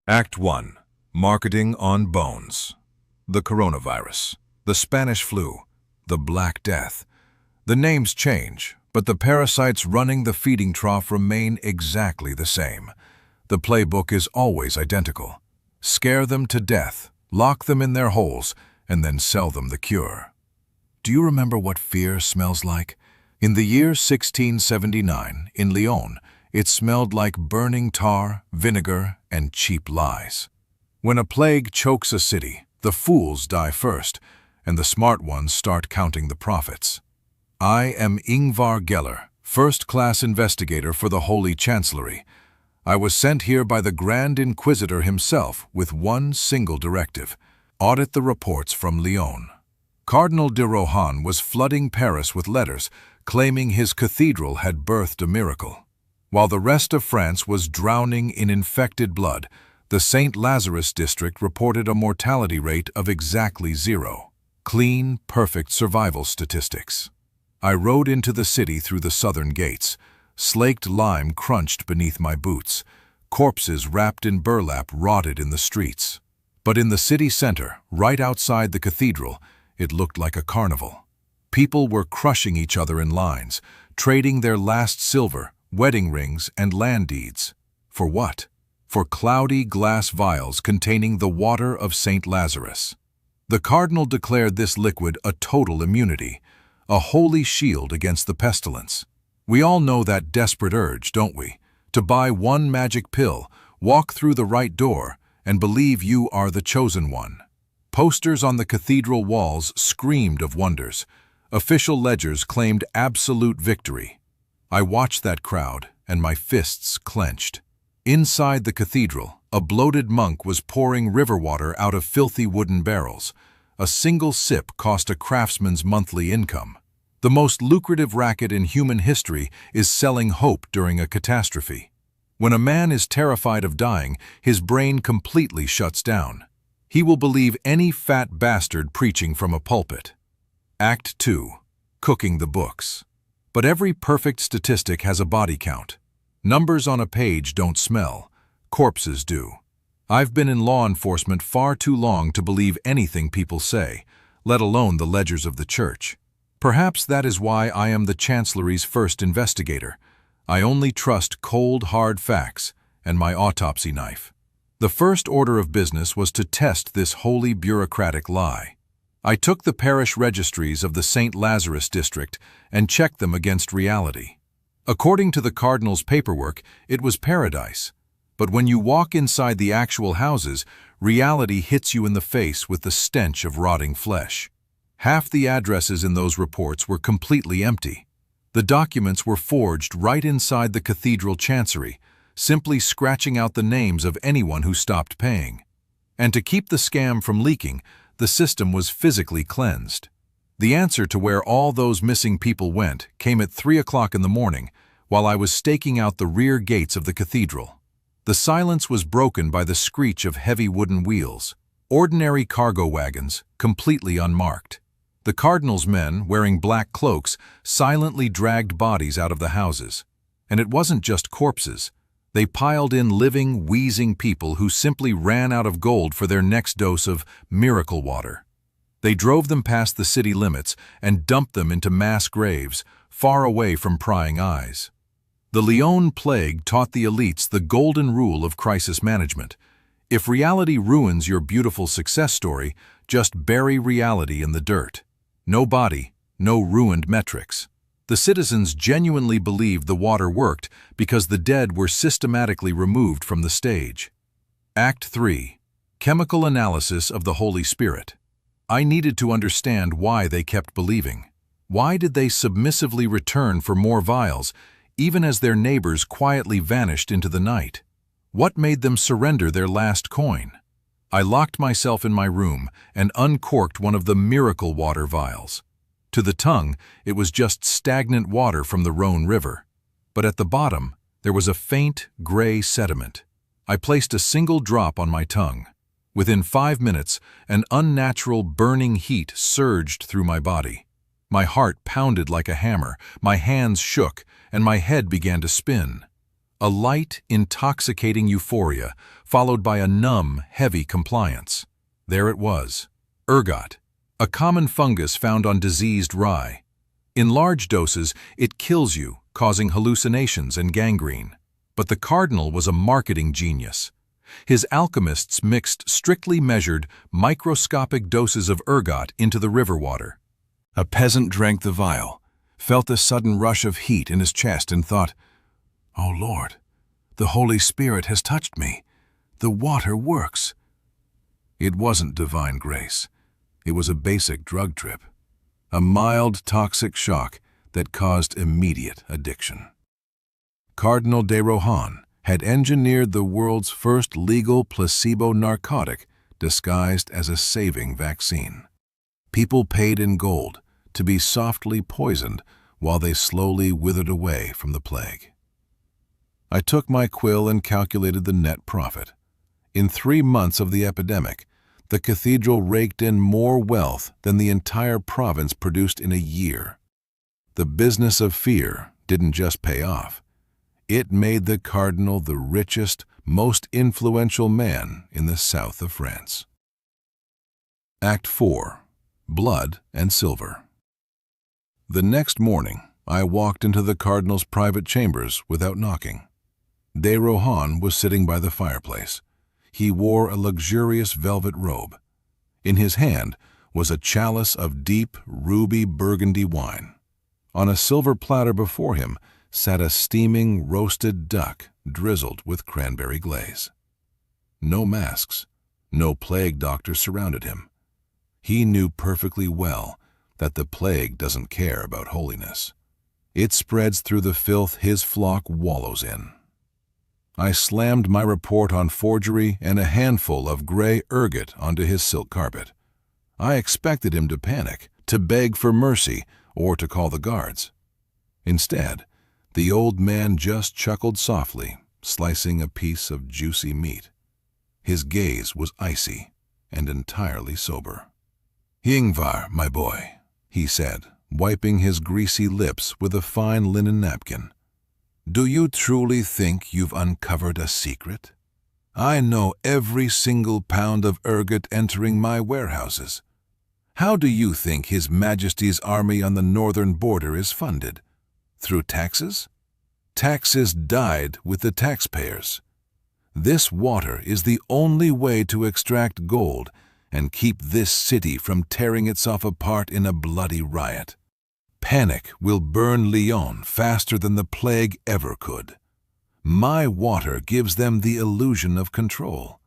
Act 1. Marketing on bones. The coronavirus, the Spanish flu, the Black Death. The names change, but the parasites running the feeding trough remain exactly the same. The playbook is always identical. Scare them to death, lock them in their holes, and then sell them the cure. Do you remember what fear smells like? In the year 1679, in Lyon, it smelled like burning tar, vinegar, and cheap lies. When a plague chokes a city, the fools die first, and the smart ones start counting the profits. I am Yngvar Geller, First-Class Investigator for the Holy Chancellery. I was sent here by the Grand Inquisitor himself with one single directive: audit the reports from Lyon. Cardinal De Rohan was flooding Paris with letters claiming his cathedral had birthed a miracle. While the rest of France was drowning in infected blood, the St. Lazarus district reported a mortality rate of exactly 0. Clean, perfect survival statistics. I rode into the city through the southern gates. Slaked lime crunched beneath my boots. Corpses wrapped in burlap rotted in the streets. But in the city center, right outside the cathedral, it looked like a carnival. People were crushing each other in lines, trading their last silver, wedding rings, and land deeds. For what? For cloudy glass vials containing the water of St. Lazarus. The cardinal declared this liquid a total immunity, a holy shield against the pestilence. We all know that desperate urge, don't we? To buy one magic pill, walk through the right door, and believe you are the chosen one. Posters on the cathedral walls screamed of wonders. Official ledgers claimed absolute victory. I watched that crowd, and my fists clenched. Inside the cathedral, a bloated monk was pouring river water out of filthy wooden barrels. A single sip cost a craftsman's monthly income. The most lucrative racket in human history is selling hope during a catastrophe. When a man is terrified of dying, his brain completely shuts down. He will believe any fat bastard preaching from a pulpit. Act 2. Cooking the books. But every perfect statistic has a body count. Numbers on a page don't smell. Corpses do. I've been in law enforcement far too long to believe anything people say, let alone the ledgers of the church. Perhaps that is why I am the Chancellery's first investigator. I only trust cold, hard facts and my autopsy knife. The first order of business was to test this wholly bureaucratic lie. I took the parish registries of the St. Lazarus district and checked them against reality. According to the cardinal's paperwork, it was paradise. But when you walk inside the actual houses, reality hits you in the face with the stench of rotting flesh. Half the addresses in those reports were completely empty. The documents were forged right inside the cathedral chancery, simply scratching out the names of anyone who stopped paying. And to keep the scam from leaking, the system was physically cleansed. The answer to where all those missing people went came at 3 o'clock in the morning, while I was staking out the rear gates of the cathedral. The silence was broken by the screech of heavy wooden wheels, ordinary cargo wagons, completely unmarked. The cardinal's men, wearing black cloaks, silently dragged bodies out of the houses. And it wasn't just corpses. They piled in living, wheezing people who simply ran out of gold for their next dose of miracle water. They drove them past the city limits and dumped them into mass graves, far away from prying eyes. The Lyon plague taught the elites the golden rule of crisis management. If reality ruins your beautiful success story, just bury reality in the dirt. No body, no ruined metrics. The citizens genuinely believed the water worked because the dead were systematically removed from the stage. Act 3. Chemical analysis of the Holy Spirit. I needed to understand why they kept believing. Why did they submissively return for more vials, even as their neighbors quietly vanished into the night? What made them surrender their last coin? I locked myself in my room and uncorked one of the miracle water vials. To the tongue, it was just stagnant water from the Rhone River. But at the bottom, there was a faint, gray sediment. I placed a single drop on my tongue. Within 5 minutes, an unnatural burning heat surged through my body. My heart pounded like a hammer, my hands shook, and my head began to spin. A light, intoxicating euphoria, followed by a numb, heavy compliance. There it was, ergot, a common fungus found on diseased rye. In large doses, it kills you, causing hallucinations and gangrene. But the cardinal was a marketing genius. His alchemists mixed strictly measured, microscopic doses of ergot into the river water. A peasant drank the vial, felt a sudden rush of heat in his chest and thought, "Oh Lord, the Holy Spirit has touched me. The water works." It wasn't divine grace. It was a basic drug trip. A mild toxic shock that caused immediate addiction. Cardinal De Rohan had engineered the world's first legal placebo-narcotic disguised as a saving vaccine. People paid in gold to be softly poisoned while they slowly withered away from the plague. I took my quill and calculated the net profit. In 3 months of the epidemic, the cathedral raked in more wealth than the entire province produced in a year. The business of fear didn't just pay off. It made the cardinal the richest, most influential man in the south of France. Act 4. Blood and Silver. The next morning, I walked into the cardinal's private chambers without knocking. De Rohan was sitting by the fireplace. He wore a luxurious velvet robe. In his hand was a chalice of deep, ruby burgundy wine. On a silver platter before him sat a steaming roasted duck drizzled with cranberry glaze. No masks, no plague doctor surrounded him. He knew perfectly well that the plague doesn't care about holiness. It spreads through the filth his flock wallows in. I slammed my report on forgery and a handful of gray ergot onto his silk carpet. I expected him to panic, to beg for mercy, or to call the guards. Instead, the old man just chuckled softly, slicing a piece of juicy meat. His gaze was icy and entirely sober. "Yngvar, my boy," he said, wiping his greasy lips with a fine linen napkin. "Do you truly think you've uncovered a secret? I know every single pound of ergot entering my warehouses. How do you think His Majesty's army on the northern border is funded? Through taxes? Taxes died with the taxpayers. This water is the only way to extract gold and keep this city from tearing itself apart in a bloody riot. Panic will burn Lyon faster than the plague ever could. My water gives them the illusion of control.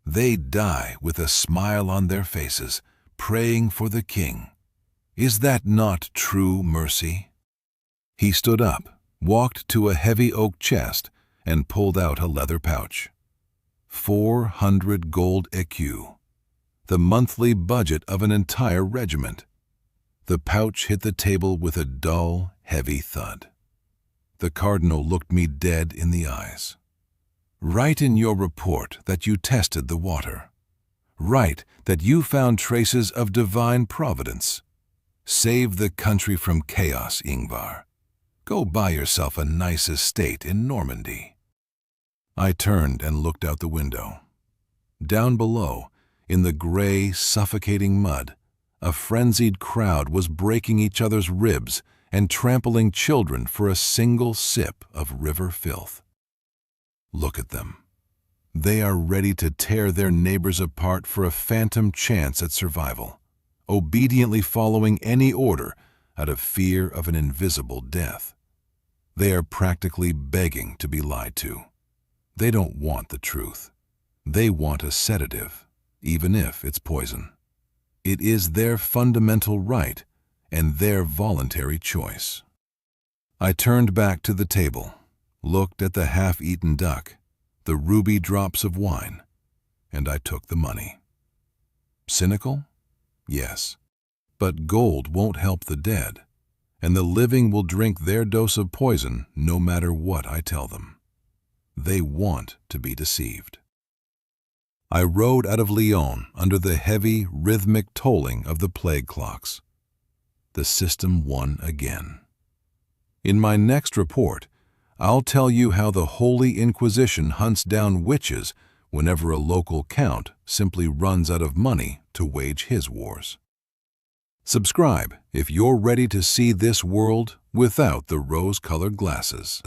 They die with a smile on their faces, praying for the king. Is that not true mercy?" He stood up, walked to a heavy oak chest, and pulled out a leather pouch. 400 gold écus, the monthly budget of an entire regiment. The pouch hit the table with a dull, heavy thud. The cardinal looked me dead in the eyes. "Write in your report that you tested the water. Write that you found traces of divine providence. Save the country from chaos, Yngvar. Go buy yourself a nice estate in Normandy." I turned and looked out the window. Down below, in the gray, suffocating mud, a frenzied crowd was breaking each other's ribs and trampling children for a single sip of river filth. Look at them. They are ready to tear their neighbors apart for a phantom chance at survival, obediently following any order out of fear of an invisible death. They are practically begging to be lied to. They don't want the truth. They want a sedative, even if it's poison. It is their fundamental right and their voluntary choice. I turned back to the table, looked at the half-eaten duck, the ruby drops of wine, and I took the money. Cynical? Yes. But gold won't help the dead, and the living will drink their dose of poison no matter what I tell them. They want to be deceived. I rode out of Lyon under the heavy, rhythmic tolling of the plague clocks. The system won again. In my next report, I'll tell you how the Holy Inquisition hunts down witches whenever a local count simply runs out of money to wage his wars. Subscribe if you're ready to see this world without the rose-colored glasses.